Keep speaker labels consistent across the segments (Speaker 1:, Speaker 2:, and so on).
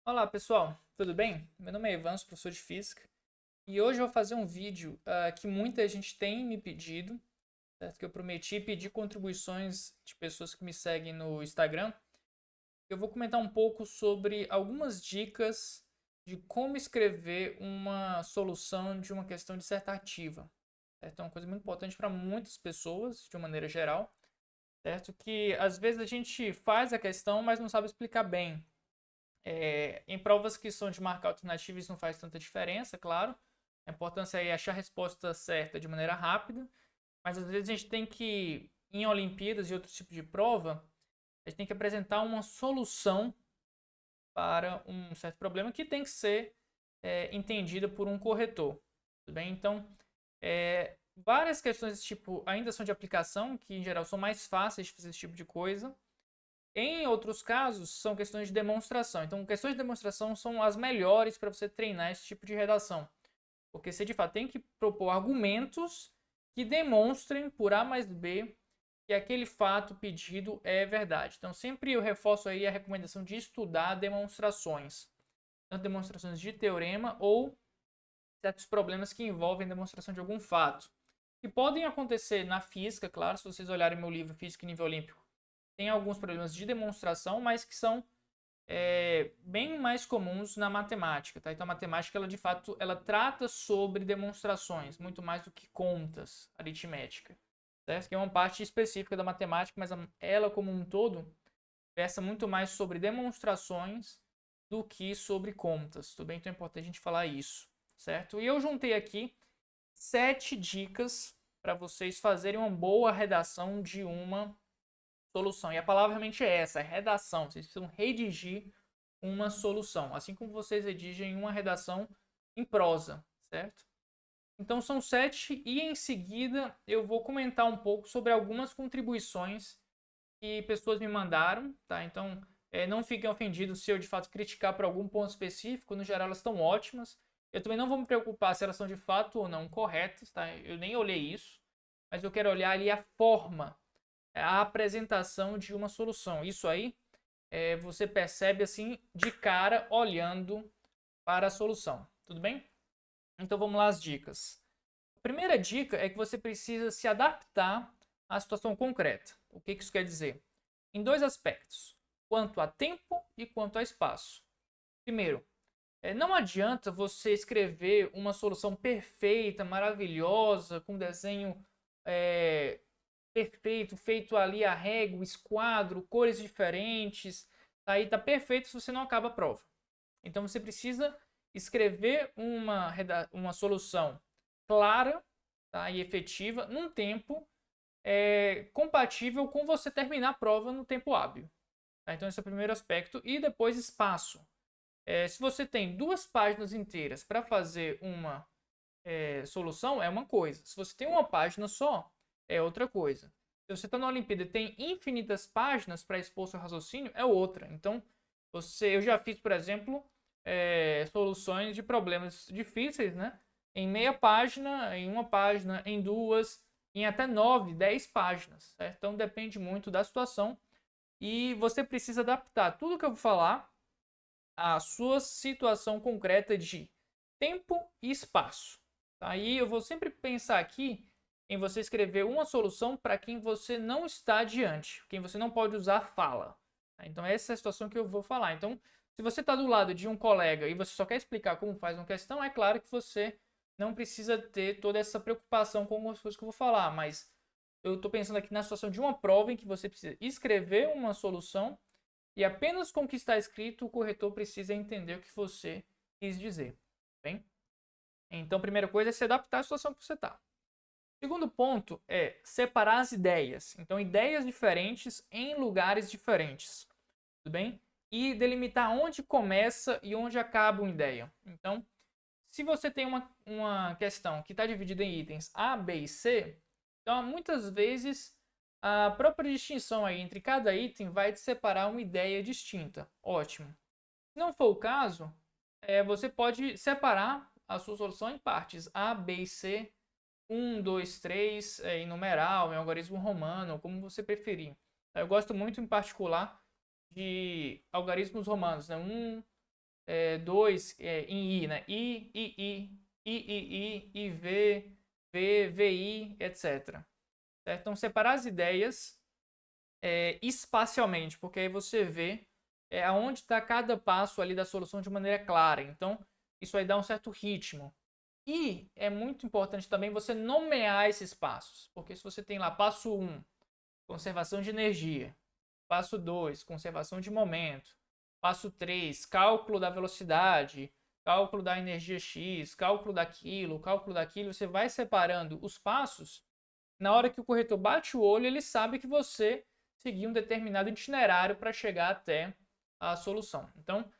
Speaker 1: Olá pessoal, tudo bem? Meu nome é Ivan, sou professor de Física e hoje eu vou fazer um vídeo que muita gente tem me pedido, certo? Que eu prometi pedir contribuições de pessoas que me seguem no Instagram. Eu vou comentar um pouco sobre algumas dicas de como escrever uma solução de uma questão dissertativa, certo? É uma coisa muito importante para muitas pessoas, de uma maneira geral, certo? Que às vezes a gente faz a questão, mas não sabe explicar bem. Em provas que são de marca alternativa, isso não faz tanta diferença, claro. A importância é achar a resposta certa de maneira rápida, mas às vezes a gente tem que, em Olimpíadas e outros tipos de prova, a gente tem que apresentar uma solução para um certo problema que tem que ser entendida por um corretor. Tudo bem? Então, várias questões desse tipo ainda são de aplicação, que em geral são mais fáceis de fazer esse tipo de coisa. Em outros casos, são questões de demonstração. Então, questões de demonstração são as melhores para você treinar esse tipo de redação. Porque você de fato tem que propor argumentos que demonstrem por A mais B que aquele fato pedido é verdade. Então, sempre eu reforço aí a recomendação de estudar demonstrações. Tanto demonstrações de teorema ou certos problemas que envolvem demonstração de algum fato. Que podem acontecer na física, claro, se vocês olharem meu livro Física em Nível Olímpico, tem alguns problemas de demonstração, mas que são bem mais comuns na matemática, tá? Então a matemática, ela de fato, ela trata sobre demonstrações, muito mais do que contas aritmética, certo? Que é uma parte específica da matemática, mas ela como um todo versa muito mais sobre demonstrações do que sobre contas, tudo bem? Então é importante a gente falar isso, certo? E eu juntei aqui 7 dicas para vocês fazerem uma boa redação de uma solução. E a palavra realmente é essa, é redação. Vocês precisam redigir uma solução, assim como vocês redigem uma redação em prosa, certo? Então são 7 e em seguida eu vou comentar um pouco sobre algumas contribuições que pessoas me mandaram, tá? Então não fiquem ofendidos se eu de fato criticar por algum ponto específico, no geral elas estão ótimas. Eu também não vou me preocupar se elas são de fato ou não corretas, tá? Eu nem olhei isso, mas eu quero olhar ali a forma, a apresentação de uma solução. Isso aí você percebe assim de cara olhando para a solução. Tudo bem? Então vamos lá as dicas. A primeira dica é que você precisa se adaptar à situação concreta. O que isso quer dizer? Em dois aspectos: quanto a tempo e quanto a espaço. Primeiro, não adianta você escrever uma solução perfeita, maravilhosa, com desenho é, perfeito, feito ali a régua, esquadro, cores diferentes. Aí tá perfeito se você não acaba a prova. Então você precisa escrever uma solução clara, tá, e efetiva num tempo compatível com você terminar a prova no tempo hábil. Tá? Então esse é o primeiro aspecto. E depois espaço. Se você tem 2 páginas inteiras para fazer uma solução, é uma coisa. Se você tem uma página só, é outra coisa. Se você está na Olimpíada e tem infinitas páginas para expor seu raciocínio, é outra. Então, eu já fiz, por exemplo, soluções de problemas difíceis, né? Em meia página, em uma página, em duas, em até 9, 10 páginas. Certo? Então, depende muito da situação. E você precisa adaptar tudo que eu vou falar à sua situação concreta de tempo e espaço. Aí eu vou sempre pensar aqui em você escrever uma solução para quem você não está diante, quem você não pode usar fala. Então essa é a situação que eu vou falar. Então, se você está do lado de um colega e você só quer explicar como faz uma questão, é claro que você não precisa ter toda essa preocupação com as coisas que eu vou falar, mas eu estou pensando aqui na situação de uma prova em que você precisa escrever uma solução e apenas com o que está escrito o corretor precisa entender o que você quis dizer. Bem? Então, a primeira coisa é se adaptar à situação que você está. Segundo ponto é separar as ideias. Então, ideias diferentes em lugares diferentes. Tudo bem? E delimitar onde começa e onde acaba uma ideia. Então, se você tem uma questão que está dividida em itens A, B e C, então muitas vezes a própria distinção aí entre cada item vai te separar uma ideia distinta. Ótimo. Se não for o caso, você pode separar a sua solução em partes A, B e C, 1, 2, 3, em numeral, em algarismo romano, como você preferir. Eu gosto muito, em particular, de algarismos romanos, né? 1, 2 em I, né? I, V, VI, etc. Certo? Então, separar as ideias espacialmente, porque aí você vê aonde está cada passo ali da solução de maneira clara. Então, isso aí dá um certo ritmo. E é muito importante também você nomear esses passos, porque se você tem lá passo 1, conservação de energia, passo 2, conservação de momento, passo 3, cálculo da velocidade, cálculo da energia X, cálculo daquilo, você vai separando os passos. Na hora que o corretor bate o olho, ele sabe que você seguir um determinado itinerário para chegar até a solução. Então,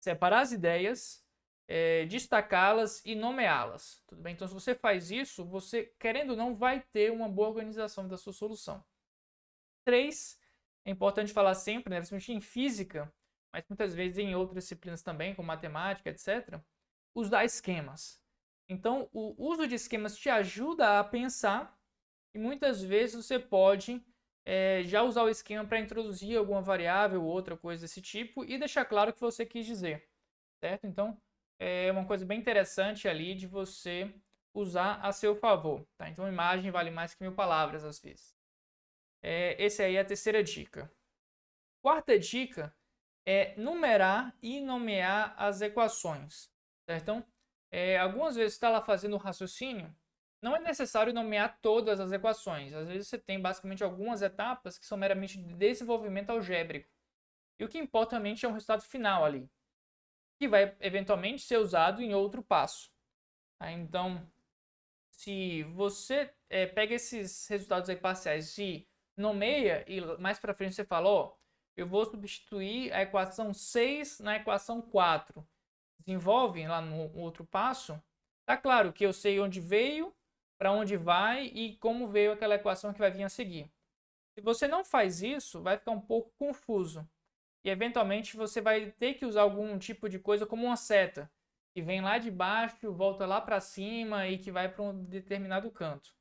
Speaker 1: separar as ideias, destacá-las e nomeá-las. Tudo bem? Então, se você faz isso, você, querendo ou não, vai ter uma boa organização da sua solução. 3, é importante falar sempre, né, principalmente em física, mas muitas vezes em outras disciplinas também, como matemática, etc., usar esquemas. Então, o uso de esquemas te ajuda a pensar e muitas vezes você pode já usar o esquema para introduzir alguma variável ou outra coisa desse tipo e deixar claro o que você quis dizer, certo? Então, é uma coisa bem interessante ali de você usar a seu favor, tá? Então, imagem vale mais que 1000 palavras às vezes. Essa aí é a terceira dica. Quarta dica é numerar e nomear as equações, certo? Então, algumas vezes você está lá fazendo um raciocínio, não é necessário nomear todas as equações. Às vezes você tem basicamente algumas etapas que são meramente de desenvolvimento algébrico. E o que importa realmente é o resultado final ali, que vai eventualmente ser usado em outro passo. Tá? Então, se você pega esses resultados aí parciais e nomeia, e mais para frente você fala, ó, eu vou substituir a equação 6 na equação 4. Desenvolve lá no outro passo. Tá claro que eu sei onde veio, para onde vai e como veio aquela equação que vai vir a seguir. Se você não faz isso, vai ficar um pouco confuso. E eventualmente você vai ter que usar algum tipo de coisa como uma seta, que vem lá de baixo, volta lá para cima e que vai para um determinado canto.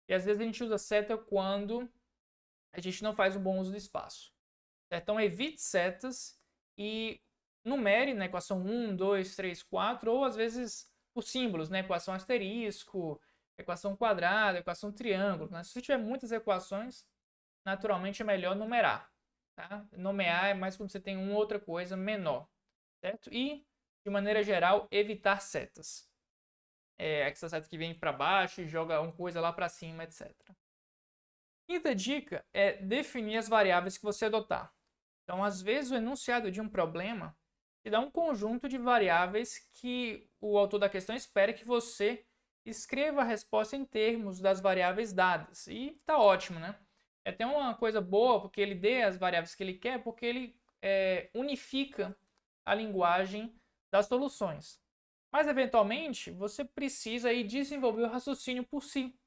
Speaker 1: E às vezes a gente usa seta quando a gente não faz um bom uso do espaço. Então evite setas e numere na equação 1, 2, 3, 4, ou às vezes por símbolos, né? Equação asterisco, equação quadrada, equação triângulo. Né? Se você tiver muitas equações, naturalmente é melhor numerar. Tá? Nomear é mais quando você tem uma outra coisa menor. Certo? E, de maneira geral, evitar setas. Essa seta que vem para baixo e joga uma coisa lá para cima, etc. Quinta dica é definir as variáveis que você adotar. Então, às vezes, o enunciado de um problema te dá um conjunto de variáveis que o autor da questão espera que você escreva a resposta em termos das variáveis dadas. E tá ótimo, né? É até uma coisa boa, porque ele dê as variáveis que ele quer, porque ele unifica a linguagem das soluções. Mas, eventualmente, você precisa aí desenvolver o raciocínio por si.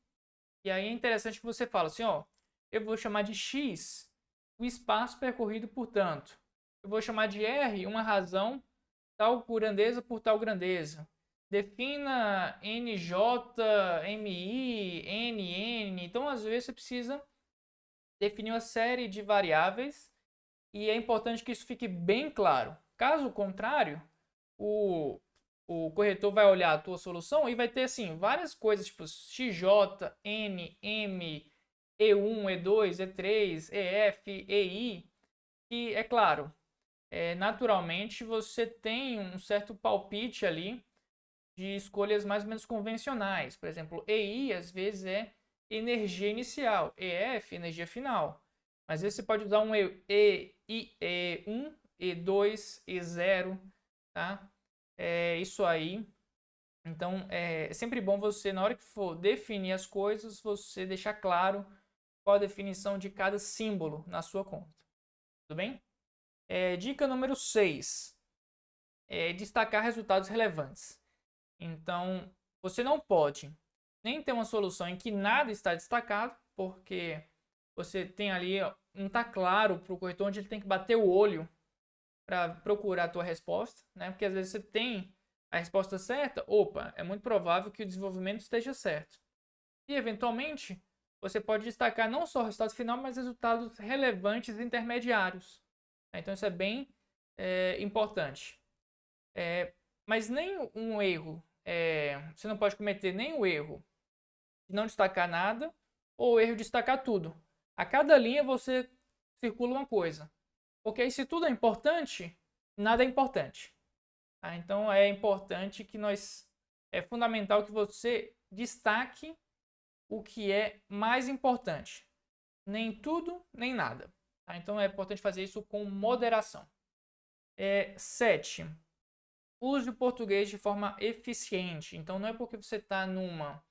Speaker 1: E aí é interessante que você fala assim, ó, eu vou chamar de x o espaço percorrido por tanto. Eu vou chamar de R uma razão tal grandeza por tal grandeza. Defina NJ, MI, NN. Então, às vezes, você precisa definir uma série de variáveis e é importante que isso fique bem claro. Caso contrário, o corretor vai olhar a tua solução e vai ter assim várias coisas tipo XJ, N, M, E1, E2, E3, EF, EI, e é claro, naturalmente você tem um certo palpite ali de escolhas mais ou menos convencionais. Por exemplo, EI às vezes é energia inicial, EF energia final. Mas às vezes você pode usar um E1, E2, E0, tá? Isso aí. Então, é sempre bom você, na hora que for definir as coisas, você deixar claro qual a definição de cada símbolo na sua conta. Tudo bem? Dica número 6. Destacar resultados relevantes. Então, você não pode nem ter uma solução em que nada está destacado, porque você tem ali, não está claro para o corretor onde ele tem que bater o olho para procurar a tua resposta, né? Porque às vezes você tem a resposta certa, opa, é muito provável que o desenvolvimento esteja certo. E eventualmente, você pode destacar não só o resultado final, mas resultados relevantes intermediários. Então isso é bem importante. Mas nem um erro, você não pode cometer nem o erro de não destacar nada ou o erro de destacar tudo. A cada linha você circula uma coisa. Porque aí se tudo é importante, nada é importante. Tá? Então é importante que é fundamental que você destaque o que é mais importante. Nem tudo, nem nada. Tá? Então é importante fazer isso com moderação. 7. Use o português de forma eficiente. Então não é porque você está numa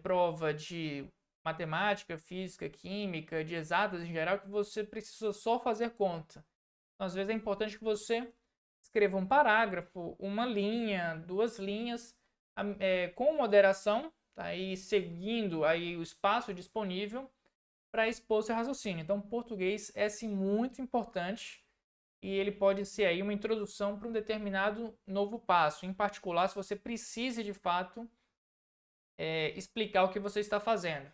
Speaker 1: prova de matemática, física, química, de exatas em geral, que você precisa só fazer conta. Então, às vezes é importante que você escreva um parágrafo, uma linha, 2 linhas, com moderação, tá? E seguindo aí o espaço disponível para expor seu raciocínio. Então, português é sim muito importante e ele pode ser aí uma introdução para um determinado novo passo. Em particular, se você precisa de fato explicar o que você está fazendo.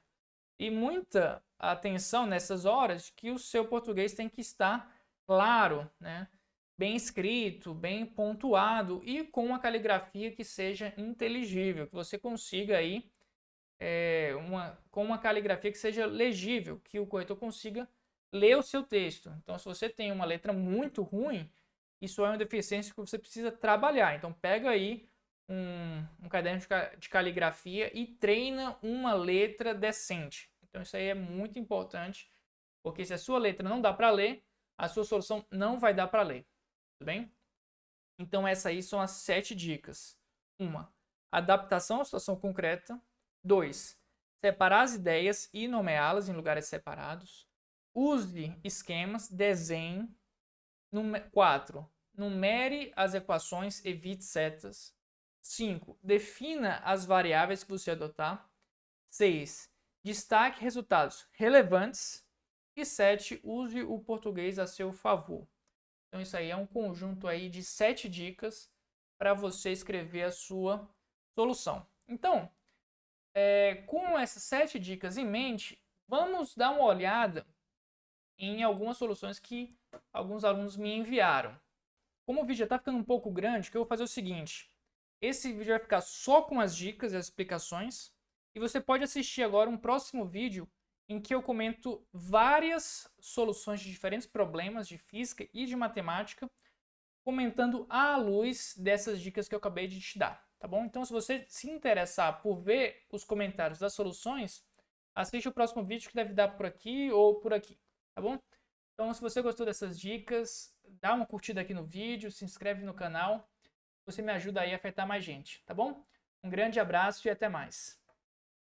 Speaker 1: E muita atenção nessas horas que o seu português tem que estar claro, né? Bem escrito, bem pontuado e com uma caligrafia que seja inteligível, que você consiga aí com uma caligrafia que seja legível, que o corretor consiga ler o seu texto. Então, se você tem uma letra muito ruim, isso é uma deficiência que você precisa trabalhar. Então, pega aí um caderno de caligrafia e treina uma letra decente. Então, isso aí é muito importante, porque se a sua letra não dá para ler, a sua solução não vai dar para ler. Tudo bem? Então, essas aí são as 7 dicas. 1. Adaptação à situação concreta. 2. Separar as ideias e nomeá-las em lugares separados. Use esquemas, desenhe. 4. Numere as equações, evite setas. 5. Defina as variáveis que você adotar. 6. Destaque resultados relevantes. E 7. Use o português a seu favor. Então isso aí é um conjunto aí de 7 dicas para você escrever a sua solução. Então, com essas 7 dicas em mente, vamos dar uma olhada em algumas soluções que alguns alunos me enviaram. Como o vídeo já está ficando um pouco grande, que eu vou fazer o seguinte. Esse vídeo vai ficar só com as dicas e as explicações. E você pode assistir agora um próximo vídeo em que eu comento várias soluções de diferentes problemas de física e de matemática, comentando à luz dessas dicas que eu acabei de te dar, tá bom? Então, se você se interessar por ver os comentários das soluções, assiste o próximo vídeo que deve dar por aqui ou por aqui, tá bom? Então, se você gostou dessas dicas, dá uma curtida aqui no vídeo, se inscreve no canal, você me ajuda aí a afetar mais gente, tá bom? Um grande abraço e até mais.